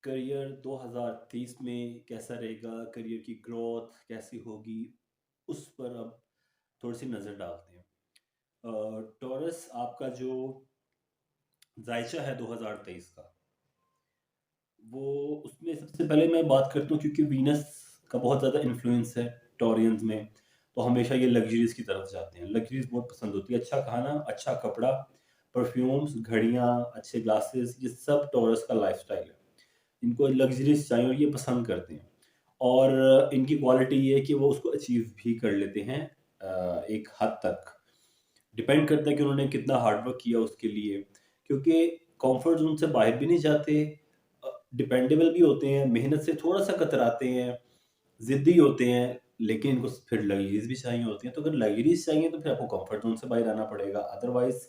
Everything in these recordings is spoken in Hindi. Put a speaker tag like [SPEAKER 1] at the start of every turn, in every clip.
[SPEAKER 1] करियर 2030 में कैसा रहेगा, करियर की ग्रोथ कैसी होगी, उस पर अब थोड़ी-सी नज़र डालते हैं। टॉरस आपका जो ज़ायचा है 2023 का, वो उसमें सबसे पहले मैं बात करता हूँ क्योंकि वीनस का बहुत ज़्यादा इन्फ्लुएंस है टॉरियंस में, तो हमेशा ये लग्ज़रीज़ की तरफ जाते हैं। लग्ज़रीज़ बहुत पसंद होती है, अच्छा खाना, अच्छा कपड़ा, परफ्यूम्स, घड़ियाँ, अच्छे ग्लासेस, ये सब टॉरस का लाइफ़स्टाइल है। इनको लग्ज़रीज़ चाहिए और ये पसंद करते हैं। और इनकी क्वालिटी ये है कि वो उसको अचीव भी कर लेते हैं एक हद तक। डिपेंड करता है कि उन्होंने कितना हार्ड वर्क किया उसके लिए। क्योंकि कम्फर्ट ज़ोन से बाहर भी नहीं जाते, डिपेंडेबल भी होते हैं, मेहनत से थोड़ा-सा कतराते हैं, ज़िद्दी होते हैं, लेकिन इनको फिर लग्ज़रीज़ भी चाहिए होती हैं। तो अगर लग्ज़रीज़ चाहिए तो फिर आपको कम्फर्ट ज़ोन से बाहर आना पड़ेगा, अदरवाइज़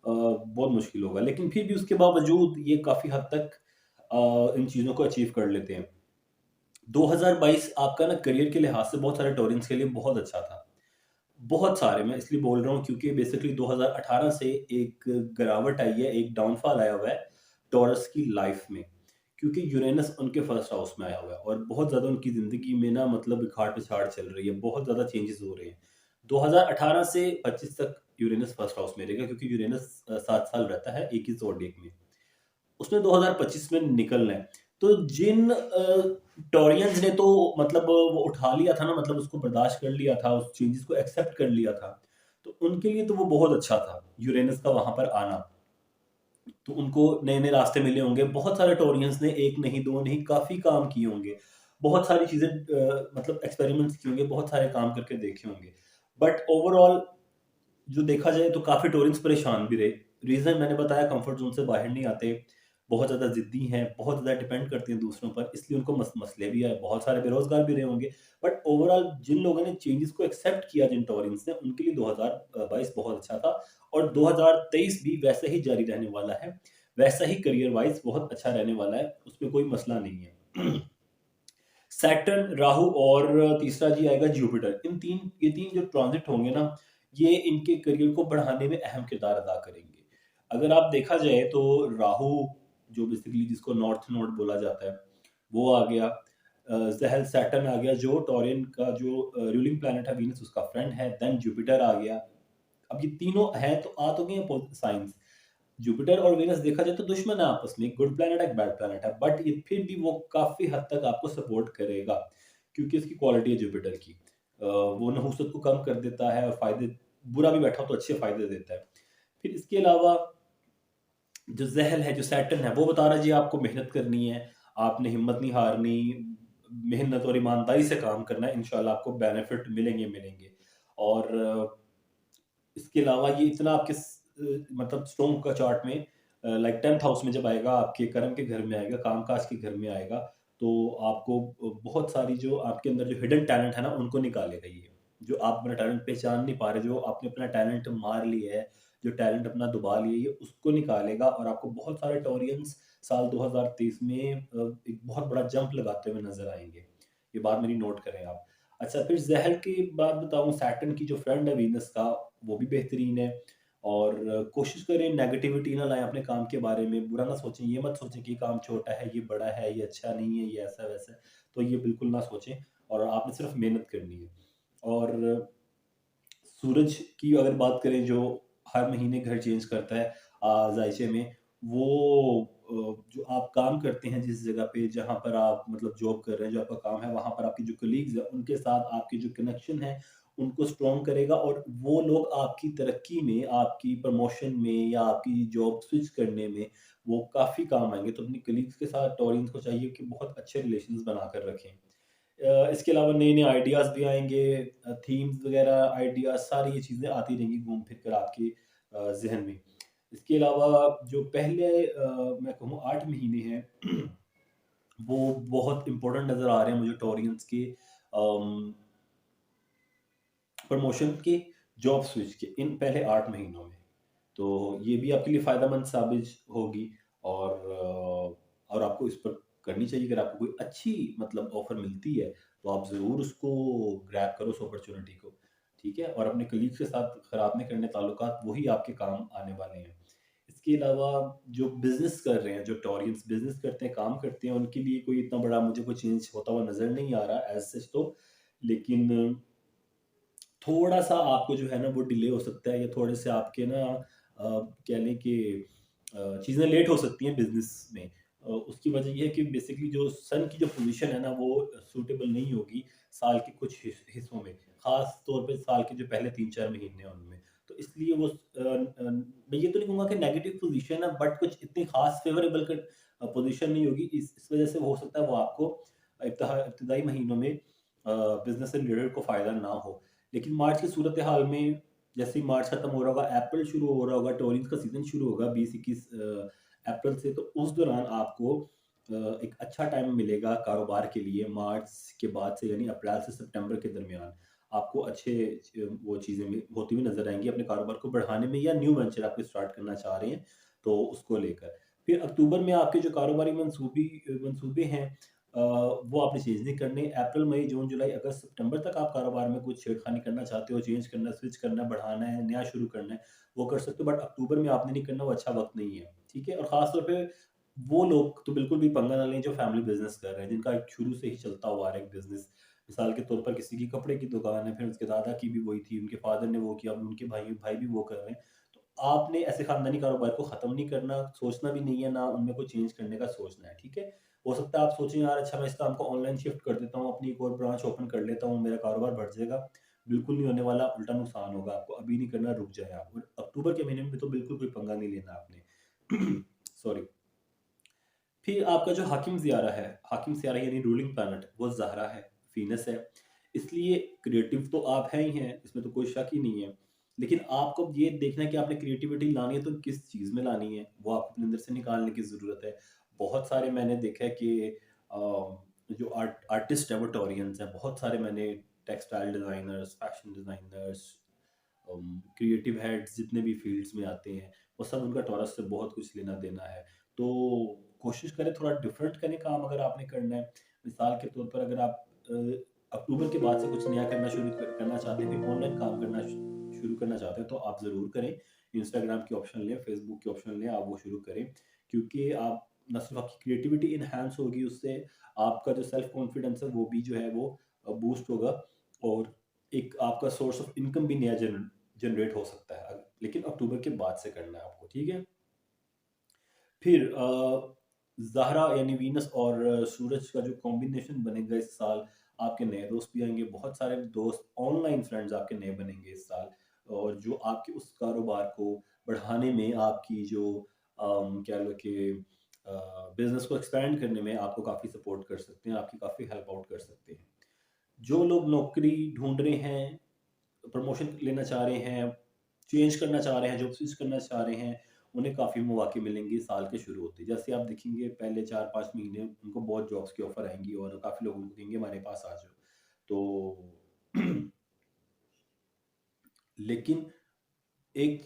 [SPEAKER 1] बहुत मुश्किल होगा। लेकिन फिर भी उसके बावजूद ये काफ़ी हद तक इन चीज़ों को अचीव कर लेते हैं। 2022 आपका ना करियर के लिहाज से बहुत सारे टोरेंट्स के लिए बहुत अच्छा था। बहुत सारे, मैं इसलिए बोल रहा हूँ क्योंकि बेसिकली 2018 से एक गिरावट आई है, एक डाउनफॉल आया हुआ है टॉरस की लाइफ में। क्योंकि यूरेनस उनके फर्स्ट हाउस में आया हुआ है और बहुत ज़्यादा उनकी ज़िंदगी में ना मतलब इखाड़-पिछाड़ चल रही है, बहुत ज़्यादा चेंजेस हो रहे हैं। 2018 से 25 तक यूरेनस फर्स्ट हाउस में रहेगा क्योंकि यूरेनस 7 साल रहता है एक ही ज़ोडिएक में। उसने 2025 में निकलना है। तो जिन टॉरियंस ने तो मतलब वो उठा लिया था ना, मतलब उसको बर्दाश्त कर लिया था, उस चेंजेस को एक्सेप्ट कर लिया था, तो उनके लिए तो वो बहुत अच्छा था, यूरेनस का वहाँ पर आना। तो उनको नए-नए रास्ते मिले होंगे। बहुत सारे टोरियंस ने 1 नहीं, 2 नहीं, काफ़ी काम किए होंगे। बहुत सारी चीज़ें मतलब एक्सपेरिमेंट्स किए होंगे, बहुत सारे काम करके देखे होंगे। बट ओवरऑल जो देखा जाए तो काफ़ी टोरेंट्स परेशान भी रहे। रीज़न मैंने बताया, कंफर्ट ज़ोन से बाहर नहीं आते, बहुत ज़्यादा ज़िद्दी हैं, बहुत ज़्यादा डिपेंड करते हैं दूसरों पर, इसलिए उनको मसले भी आए, बहुत सारे बेरोज़गार भी रहे होंगे। बट ओवरऑल जिन लोगों ने चेंजेस को एक्सेप्ट किया, जिन टोरेंट्स ने, उनके लिए 2022 बहुत अच्छा था और 2023 भी वैसा ही जारी रहने वाला है। वैसा ही करियर वाइज़ बहुत अच्छा रहने वाला है, उसमें कोई मसला नहीं है। सैटर्न, राहु और तीसरा जी आएगा जुपिटर। ये 3 जो ट्रांज़िट होंगे ना, ये इनके करियर को बढ़ाने में अहम किरदार अदा करेंगे। अगर आप देखा जाए तो राहु, जो बेसिकली जिसको नॉर्थ नोड बोला जाता है, वो आ गया। ज़हल सैटर्न आ गया, जो टॉरियन का जो रूलिंग प्लैनेट है, वीनस उसका फ्रेंड है। देन जुपिटर आ गया। अब ये तीनों हैं तो आ तो गए हैं साइंस। जुपिटर और वीनस देखा जाए तो दुश्मन है आपस में, एक गुड प्लैनेट है, एक बैड प्लैनेट है, बट ये फिर भी वो काफ़ी हद तक आपको सपोर्ट करेगा, क्योंकि इसकी क्वालिटी है जुपिटर की। वो नहुसत को कम कर देता है और फ़ायदे, बुरा भी बैठा हो तो अच्छे फ़ायदे देता है। फिर इसके अलावा जो ज़हल है, जो सैटर्न है, वो बता रहा है जी आपको मेहनत करनी है, आपने हिम्मत नहीं हारनी, मेहनत और ईमानदारी से काम करना है, इंशाल्लाह आपको बेनिफिट मिलेंगे मिलेंगे। और इसके अलावा ये इतना आपके मतलब स्ट्रॉन्ग का चार्ट में लाइक 10th हाउस में जब आएगा, आपके कर्म के घर में आएगा, काम-काज के घर में आएगा, तो आपको बहुत सारी जो आपके अंदर जो हिडन टैलेंट है ना, उनको निकालेगा ये। जो आप अपना टैलेंट पहचान नहीं पा रहे, जो आपने अपना टैलेंट मार लिया है, जो टैलेंट अपना दबा लिया है, ये उसको निकालेगा और आपको बहुत सारे टॉरियंस साल 2023 में एक बहुत बड़ा जंप लगाते हुए नज़र आएँगे। ये बात मेरी नोट करें आप। अच्छा, फिर ज़हल की बात बताऊँ, सैटर्न की जो फ्रेंड है वीनस का, वो भी बेहतरीन है। और कोशिश करें नेगेटिविटी ना लाएँ अपने काम के बारे में, बुरा ना सोचें, ये मत सोचें कि ये काम छोटा है, ये बड़ा है, ये अच्छा नहीं है, ये ऐसा-वैसा है, तो ये बिल्कुल ना सोचें और आपने सिर्फ मेहनत करनी है। और सूरज की अगर बात करें, जो हर महीने घर चेंज करता है ज़ायचे में, वो जो आप काम करते हैं जिस जगह पे, जहाँ पर आप मतलब जॉब कर रहे हैं, जो आपका काम है, वहाँ पर आपके जो कलीग्स हैं, उनके साथ आपके जो कनेक्शन है, उनको स्ट्रॉन्ग करेगा और वो लोग आपकी तरक्की में, आपकी प्रमोशन में या आपकी जॉब स्विच करने में वो काफ़ी काम आएँगे। तो अपनी कलीग्स के साथ टॉरियंस को चाहिए कि बहुत अच्छे रिलेशंस बनाकर रखें। इसके अलावा नए-नए आइडियाज़ भी आएँगे, थीम्स वगैरह, आइडियाज़, सारी ये चीज़ें आती रहेंगी घूम फिर कर आपके ज़हन में। इसके अलावा जो पहले मैं कहूँ 8 महीने हैं, वो बहुत इम्पोर्टेंट नज़र आ रहे हैं मुझे टॉरियंस के प्रमोशन के, जॉब स्विच के, इन पहले 8 महीनों में। तो ये भी आपके लिए फ़ायदेमंद साबित होगी और और आपको इस पर करनी चाहिए। अगर आपको कोई अच्छी मतलब ऑफ़र मिलती है, तो आप ज़रूर उसको ग्रैब करो उस अपॉर्च्युनिटी को, ठीक है? और अपने कलीग्स के साथ खराब नहीं करने ताल्लुकात, वही आपके काम आने वाले हैं। इसके अलावा जो बिज़नेस कर रहे हैं, जो टॉरियंस बिज़नेस करते हैं, काम करते हैं, उनके लिए कोई इतना बड़ा मुझे कोई चेंज होता हुआ नज़र नहीं आ रहा एज़ सच तो। लेकिन थोड़ा-सा आपको जो है ना वो डिले हो सकता है, या थोड़े से आपके ना कह लें कि चीज़ें लेट हो सकती हैं बिज़नेस में। उसकी वजह ये है कि बेसिकली जो सन की जो पोज़ीशन है ना वो सूटेबल नहीं होगी साल के कुछ हिस्सों में, ख़ास तौर पे साल के जो पहले 3-4 महीने हैं उनमें। तो इसलिए वो मैं ये तो नहीं कहूँगा कि नेगेटिव पोज़ीशन है, बट कुछ इतनी ख़ास फ़ेवरेबल पोज़ीशन नहीं होगी। इस वजह से हो सकता है वो आपको इब्तिदाई महीनों में बिज़नेस से रिलेटेड को फ़ायदा ना हो। लेकिन मार्च की सूरत हाल में, जैसे ही मार्च खत्म हो रहा होगा, अप्रैल शुरू हो रहा होगा, टॉरिंस का सीज़न शुरू होगा 20-21 अप्रैल से, तो उस दौरान आपको एक अच्छा टाइम मिलेगा कारोबार के लिए। मार्च के बाद से यानी अप्रैल से सितंबर के दरमियान आपको अच्छे वो चीज़ें होती हुई नज़र आएँगी अपने कारोबार को बढ़ाने में, या न्यू वेंचर आप स्टार्ट करना चाह रहे हैं, तो उसको लेकर। फिर अक्टूबर में आपके जो कारोबारी मंसूबे हैं, वो आपने चेंज नहीं करने। अप्रैल, मई, जून, जुलाई, अगस्त, सितंबर तक आप कारोबार में कुछ छेड़खानी करना चाहते हो, चेंज करना, स्विच करना, बढ़ाना है, नया शुरू करना है, वो कर सकते हो, बट अक्टूबर में आपने नहीं करना, वो अच्छा वक़्त नहीं है, ठीक है? और ख़ास तौर पे वो लोग तो बिल्कुल भी पंगा ना लें जो फैमिली बिज़नेस कर रहे हैं, जिनका एक शुरू से ही चलता हुआ आ रहा है एक बिज़नेस। मिसाल के तौर पर किसी की कपड़े की दुकान है, फिर उसके दादा की भी वही थी, उनके फादर ने वो किया, अब उनके भाई भाई भी वो कर रहे हैं। तो आपने ऐसे ख़ानदानी कारोबार को ख़त्म नहीं करना, सोचना भी नहीं है, ना उनमें कोई चेंज करने का सोचना है, ठीक है? हो सकता है आप सोचें यार अच्छा मैं इस काम को ऑनलाइन शिफ्ट कर देता हूँ, अपनी एक और ब्रांच ओपन कर लेता हूँ, मेरा कारोबार बढ़ जाएगा। बिल्कुल नहीं होने वाला, उल्टा नुकसान होगा आपको। अभी नहीं करना, रुक जाएँ आप। और अक्टूबर के महीने में तो बिल्कुल कोई पंगा नहीं लेना आपने। सॉरी। फिर आपका जो हाकिम सियारा यानी रूलिंग प्लैनेट वो ज़हरा है, वीनस है। इसलिए क्रिएटिव तो आप हैं ही हैं, इसमें तो कोई शक ही नहीं है। लेकिन आपको अब ये देखना है कि आपने क्रिएटिविटी लानी है तो किस चीज़ में लानी है, वो आपको अपने अंदर से निकालने की ज़रूरत है। बहुत सारे मैंने देखा है कि जो आर्टिस्ट है वो टॉरियंस हैं। बहुत सारे मैंने textile designers, fashion designers, creative heads जितने भी फ़ील्ड्स में आते हैं, वो सब उनका टॉरस से बहुत कुछ लेना-देना है। तो कोशिश करें थोड़ा डिफरेंट करें काम अगर आपने करना है। मिसाल के तौर पर अगर आप अक्टूबर के बाद से कुछ नया करना शुरू करना चाहते हैं, कोई ऑनलाइन काम करना शुरू करना चाहते हैं, तो आप ज़रूर करें। इंस्टाग्राम की ऑप्शन लें, फेसबुक की ऑप्शन लें, आप वो शुरू करें। क्योंकि आप ना सिर्फ़ आपकी क्रिएटिविटी एनहांस होगी उससे, आपका जो सेल्फ कॉन्फिडेंस है वो भी जो है वो बूस्ट होगा, और एक आपका सोर्स ऑफ इनकम भी नया जनरेट हो सकता है। लेकिन अक्टूबर के बाद से करना है आपको, ठीक है? फिर ज़हरा यानी वीनस और सूरज का जो कॉम्बिनेशन बनेगा इस साल, आपके नए दोस्त भी आएँगे, बहुत सारे दोस्त, ऑनलाइन फ्रेंड्स आपके नए बनेंगे इस साल, और जो आपके उस कारोबार को बढ़ाने में, आपकी जो कह लो कि बिज़नेस को एक्सपैंड करने में आपको काफ़ी सपोर्ट कर सकते हैं, आपकी काफ़ी हेल्प आउट कर सकते हैं। जो लोग नौकरी ढूँढ रहे हैं, प्रमोशन लेना चाह रहे हैं, चेंज करना चाह रहे हैं, जॉब स्विच करना चाह रहे हैं, उन्हें काफ़ी मौके मिलेंगे साल के शुरू होते ही। जैसे आप देखेंगे पहले 4-5 महीने उनको बहुत जॉब्स की ऑफ़र आएँगी और काफ़ी लोग उनको कहेंगे हमारे पास आ जाओ। तो लेकिन एक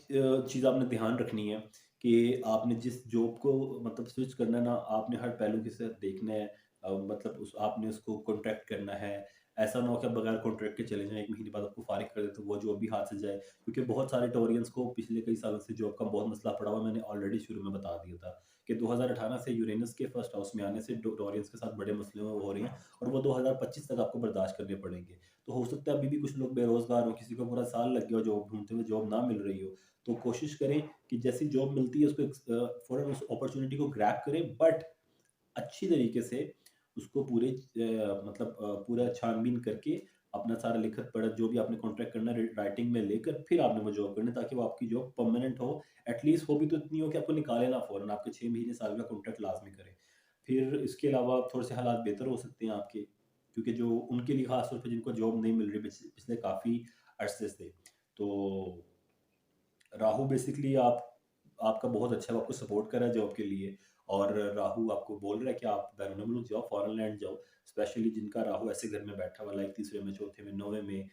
[SPEAKER 1] चीज़ आपने ध्यान रखनी है कि आपने जिस जॉब को मतलब स्विच करना है ना, आपने हर पहलू के साथ देखना है। मतलब उस आपने उसको कॉन्ट्रैक्ट करना है। ऐसा ना हो कि आप बगैर कॉन्ट्रैक्ट के चले जाएँ, 1 महीने बाद आपको फ़ारिग कर दें, तो वो जॉब भी हाथ से जाए। क्योंकि बहुत सारे टोरियंस को पिछले कई सालों से जॉब का बहुत मसला पड़ा हुआ है, मैंने ऑलरेडी शुरू में बता दिया था कि 2018 से यूरेनस के फर्स्ट हाउस में आने से टोरियंस के साथ बड़े मसले हो रहे हैं, और वो 2025 तक आपको बर्दाश्त करने पड़ेंगे। तो हो सकता है अभी भी कुछ लोग बेरोज़गार हों, किसी को पूरा साल लग गया हो जॉब ढूँढते हुए, जॉब ना मिल रही हो। तो कोशिश करें कि जैसी जॉब मिलती है उसको फ़ौरन उस अपॉर्च्युनिटी को ग्रैब करें, बट अच्छी तरीके से उसको पूरे मतलब पूरा छान-बीन करके अपना सारा लिखत-पढ़त जो भी आपने कॉन्ट्रैक्ट करना है राइटिंग में लेकर फिर आपने वो जॉब करनी है, ताकि वो आपकी जॉब परमानेंट हो। एटलीस्ट हो भी तो इतनी हो कि आपको निकाले ना फ़ौरन, आपके 6 महीने, साल का कॉन्ट्रैक्ट लाज़मी करें। फिर इसके अलावा थोड़े से हालात बेहतर हो सकते हैं आपके, क्योंकि जो उनके लिए ख़ास तौर पे जिनको जॉब नहीं मिल रही पिछले काफ़ी अरसे से, तो राहु बेसिकली आपका बहुत अच्छा है, वो आपको सपोर्ट कर रहा है जॉब के लिए, और राहु आपको बोल रहा है कि आप बैरून मुल्क जाओ, फॉरेन लैंड जाओ। स्पेशली जिनका राहु ऐसे घर में बैठा हुआ, लाइक तीसरे में, चौथे में, नौवें में,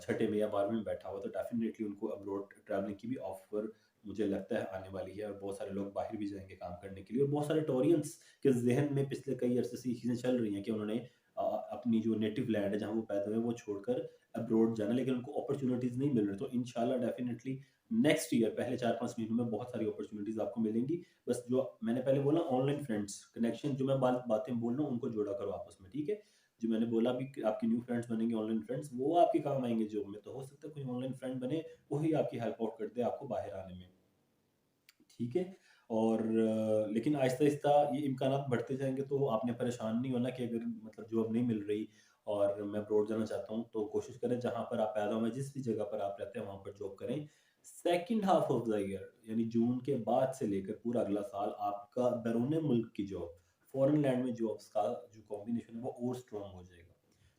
[SPEAKER 1] छठे में या 12वें में बैठा हुआ, तो डेफिनेटली उनको अब्रॉड ट्रैवलिंग की भी ऑफर मुझे लगता है आने वाली है, और बहुत सारे लोग बाहर भी जाएंगे काम करने के लिए, और बहुत सारे टोरियंस के जहन में पिछले कई अरसे से ये चीज़ें चल रही हैं कि उन्होंने अपनी जो नेटिव लैंड है जहाँ वो पैदा हुए वो छोड़कर अब्रॉड जाना, लेकिन उनको अपॉर्चुनिटीज़ नहीं मिल रही। तो इंशाल्लाह डेफ़िनेटली नेक्स्ट ईयर पहले 4-5 महीनों में बहुत सारी अपॉर्चुनिटीज़ आपको मिलेंगी। बस जो मैंने पहले बोला ऑनलाइन फ्रेंड्स, कनेक्शन जो मैं बातें बोल रहा हूँ उनको जोड़ा करो आपस में, ठीक है? जो मैंने बोला अभी कि आपके न्यू फ्रेंड्स बनेंगे ऑनलाइन फ्रेंड्स, वो आपके काम आएँगे जॉब में। तो हो सकता है कोई ऑनलाइन फ्रेंड बने, वही आपकी हेल्प आउट कर दे आपको बाहर आने में। ठीक है? और लेकिन आहिस्ता-आहिस्ता ये इम्कानात बढ़ते जाएँगे तो आपने परेशान नहीं होना कि अगर मतलब जॉब नहीं मिल रही और मैं अब्रॉड जाना चाहता हूँ, तो कोशिश करें जहाँ पर आप पैदा हुए, जिस भी जगह पर आप रहते हैं, वहाँ पर जॉब करें। Second half of the year यानी जून के बाद से लेकर पूरा अगला साल आपका बैरून मुल्क की जॉब, फॉरेन लैंड में जॉब्स का जो कॉम्बिनेशन है वो और स्ट्रॉन्ग हो जाएगा।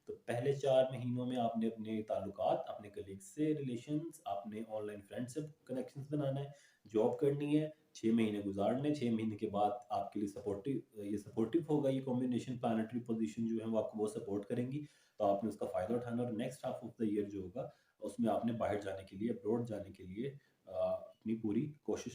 [SPEAKER 1] तो पहले 4 महीनों में आपने अपने ताल्लुकात, अपने कलीग्स से रिलेशंस, आपने ऑनलाइन फ्रेंड से कनेक्शंस बनाना है, जॉब करनी है, 6 महीने गुज़ारने, 6 महीने के बाद आपके लिए सपोर्टिव होगा ये कॉम्बिनेशन, प्लैनेटरी पोज़ीशन जो है वो आपको बहुत सपोर्ट करेंगी। तो आपने उसका फ़ायदा उठाना और next half of the year जो होगा, उसमें आपने बाहर जाने के लिए, अब्रॉड जाने के लिए अपनी पूरी कोशिश